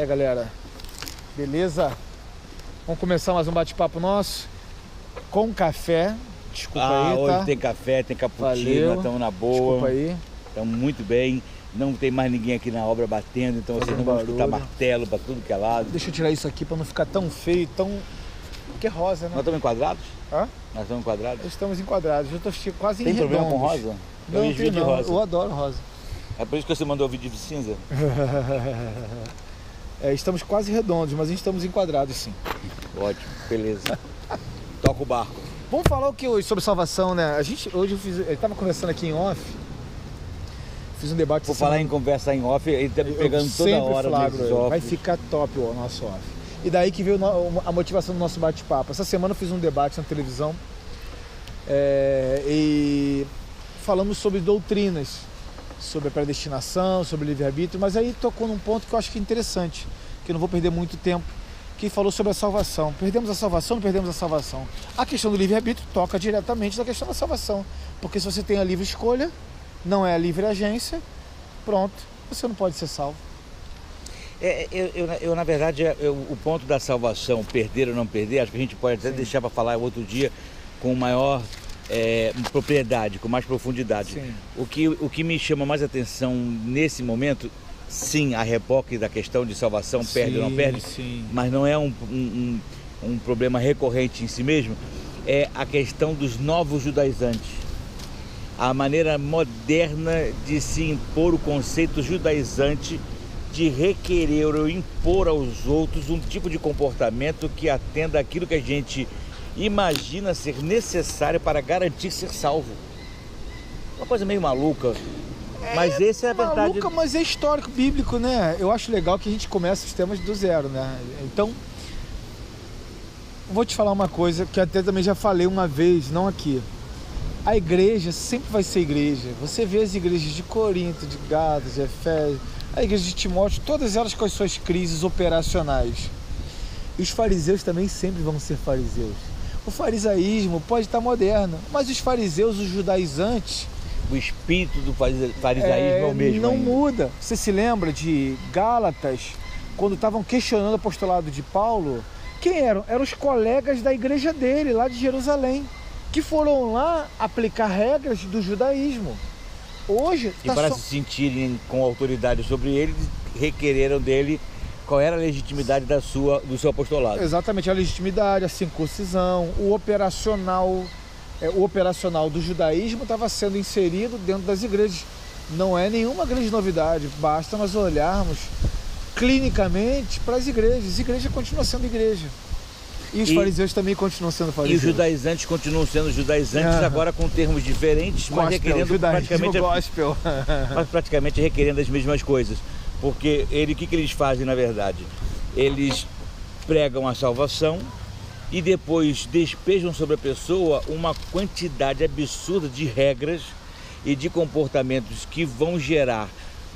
Galera, beleza? Vamos começar mais um bate-papo nosso com café. Desculpa aí, tá? Hoje tem café, tem cappuccino, Valeu. nós estamos na boa. Desculpa aí. Estamos muito bem. Não tem mais ninguém aqui na obra batendo, então vocês não vão escutar martelo para tudo que é lado. Deixa eu tirar isso aqui para não ficar tão feio, tão... Porque é rosa, né? Nós estamos enquadrados? Hã? Nós estamos enquadrados? Estamos enquadrados, eu estou quase em Tem redondos. problema com rosa? Não, Eu tem de não. rosa. Eu adoro rosa. É por isso que você mandou o vídeo de cinza? Estamos quase redondos, mas estamos enquadrados sim. Ótimo, beleza. Toca o barco. Vamos falar o que hoje sobre salvação, né? Hoje eu estava conversando aqui em off, fiz um debate... Vou falar em conversa em off, ele tá me pegando toda hora nesses off. Vai ficar top o nosso off. E daí que veio a motivação do nosso bate-papo. Essa semana eu fiz um debate na televisão e falamos sobre doutrinas, sobre a predestinação, sobre o livre-arbítrio, mas aí tocou num ponto que eu acho que é interessante, que eu não vou perder muito tempo, que falou sobre a salvação. Perdemos a salvação, não perdemos a salvação? A questão do livre-arbítrio toca diretamente na questão da salvação, porque se você tem a livre escolha, não é a livre agência, pronto, você não pode ser salvo. Eu na verdade, o ponto da salvação, perder ou não perder, acho que a gente pode até deixar para falar outro dia com maior propriedade, com mais profundidade. Sim. O que me chama mais atenção nesse momento, sim, a reboque da questão de salvação, perde ou não perde, sim. mas não é um problema recorrente em si mesmo, é a questão dos novos judaizantes. A maneira moderna de se impor o conceito judaizante, de requerer ou impor aos outros um tipo de comportamento que atenda àquilo que a gente imagina ser necessário para garantir ser salvo. Uma coisa meio maluca, mas essa é a verdade. Maluca, mas é histórico, bíblico, né? Eu acho legal que a gente comece os temas do zero, né? Então, vou te falar uma coisa que até também já falei uma vez, não aqui. A igreja sempre vai ser igreja. Você vê as igrejas de Corinto, de Gálatas, de Efésios, a igreja de Timóteo, todas elas com as suas crises operacionais. E os fariseus também sempre vão ser fariseus. O farisaísmo pode estar moderno, mas os fariseus, os judaizantes... O espírito do farisaísmo é o mesmo. Não ainda muda. Você se lembra de Gálatas, quando estavam questionando o apostolado de Paulo? Quem eram? Eram os colegas da igreja dele, lá de Jerusalém, que foram lá aplicar regras do judaísmo. Hoje... E para se sentirem com autoridade sobre ele, requereram dele qual era a legitimidade do seu apostolado. Exatamente, a legitimidade, a circuncisão, o operacional do judaísmo estava sendo inserido dentro das igrejas. Não é nenhuma grande novidade, basta nós olharmos clinicamente para as igrejas. A igreja continua sendo igreja. E os fariseus também continuam sendo fariseus. E os judaizantes continuam sendo judaizantes, agora com termos diferentes, mas requerendo praticamente requerendo as mesmas coisas. Porque o que eles fazem na verdade? Eles pregam a salvação e depois despejam sobre a pessoa uma quantidade absurda de regras e de comportamentos que vão gerar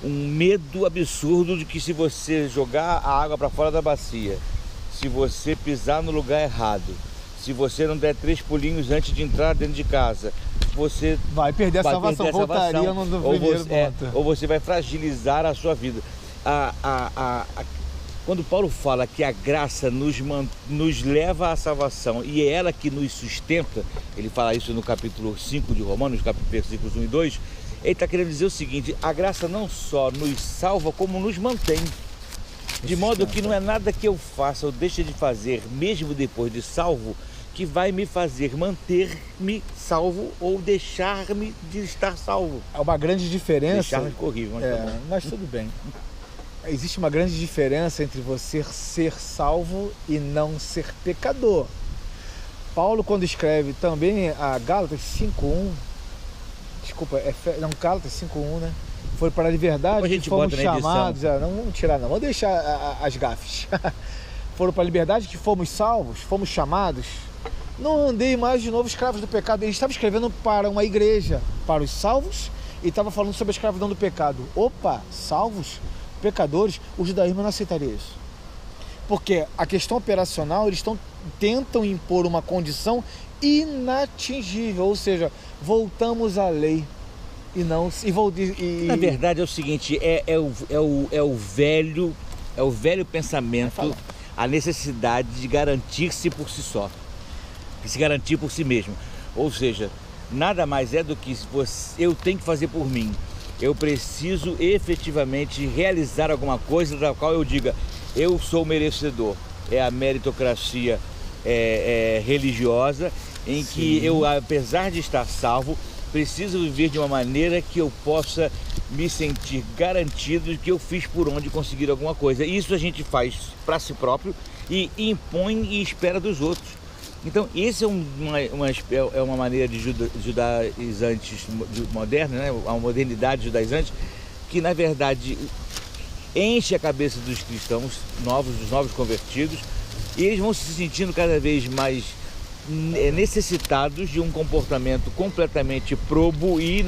um medo absurdo de que se você jogar a água para fora da bacia, se você pisar no lugar errado, se você não der 3 pulinhos antes de entrar dentro de casa, você vai perder a salvação, voltaria no primeiro ponto. Ou você vai fragilizar a sua vida. Quando Paulo fala que a graça nos leva à salvação e é ela que nos sustenta, ele fala isso no capítulo 5 de Romanos, versículos 1 e 2, ele está querendo dizer o seguinte: a graça não só nos salva, como nos mantém. De modo que não é nada que eu faça ou deixe de fazer, mesmo depois de salvo, que vai me fazer manter-me salvo ou deixar-me de estar salvo. É uma grande diferença. Deixar-me horrível, mas tudo bem. Existe uma grande diferença entre você ser salvo e não ser pecador. Paulo, quando escreve também a Gálatas 5:1, Gálatas 5:1, né? Foi para a liberdade que fomos chamados. Não vamos tirar, não. Vamos deixar as gafes. Foram para a liberdade que fomos salvos, fomos chamados. Não andei mais de novo escravos do pecado. Ele estava escrevendo para uma igreja, para os salvos, e estava falando sobre a escravidão do pecado. Opa, salvos, pecadores, o judaísmo não aceitaria isso. Porque a questão operacional, eles tentam impor uma condição inatingível, ou seja, voltamos à lei. Na verdade é o seguinte, é o velho É o velho pensamento, a necessidade de garantir-se por si só, de se garantir por si mesmo. Ou seja, nada mais é do que eu tenho que fazer por mim. Eu preciso efetivamente realizar alguma coisa da qual eu diga, eu sou merecedor. É a meritocracia religiosa, em que eu, apesar de estar salvo, preciso viver de uma maneira que eu possa me sentir garantido de que eu fiz por onde conseguir alguma coisa. Isso a gente faz para si próprio e impõe e espera dos outros. Então, esse é uma maneira de judaizantes moderna, né? A modernidade judaizante, que na verdade enche a cabeça dos cristãos novos, dos novos convertidos, e eles vão se sentindo cada vez mais necessitados de um comportamento completamente probo e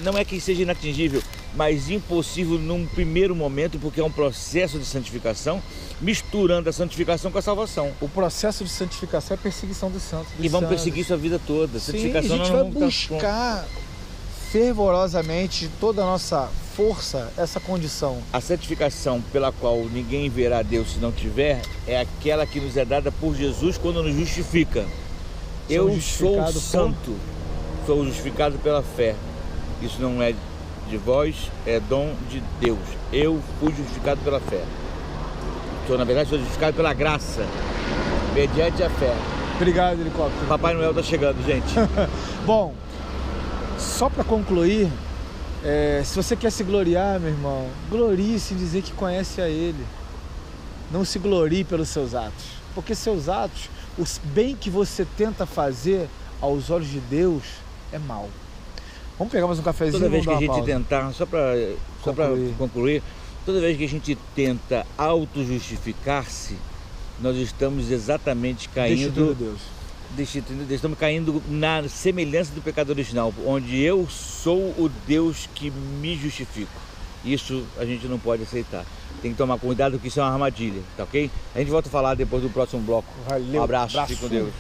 não é que seja inatingível, mas impossível num primeiro momento, porque é um processo de santificação, misturando a santificação com a salvação. O processo de santificação é perseguição dos santos. E vamos perseguir isso a vida toda. Santificação, a gente vai buscar fervorosamente toda a nossa força essa condição. A santificação pela qual ninguém verá Deus se não tiver é aquela que nos é dada por Jesus quando nos justifica. Eu sou santo, sou justificado pela fé. Isso não é de vós, é dom de Deus. Eu fui justificado pela fé. Na verdade, sou justificado pela graça, mediante a fé. Obrigado, helicóptero. Papai Noel está chegando, gente. Bom, só para concluir, se você quer se gloriar, meu irmão, glorie-se em dizer que conhece a Ele. Não se glorie pelos seus atos, porque seus atos, o bem que você tenta fazer aos olhos de Deus é mal. Vamos pegar mais um cafezinho? Toda vez que a gente tentar, só para concluir, toda vez que a gente tenta auto-justificar-se, nós estamos exatamente caindo... Estamos caindo na semelhança do pecado original, onde eu sou o Deus que me justifico. Isso a gente não pode aceitar. Tem que tomar cuidado, porque isso é uma armadilha, tá ok? A gente volta a falar depois do próximo bloco. Valeu, um abraço. Fique com Deus.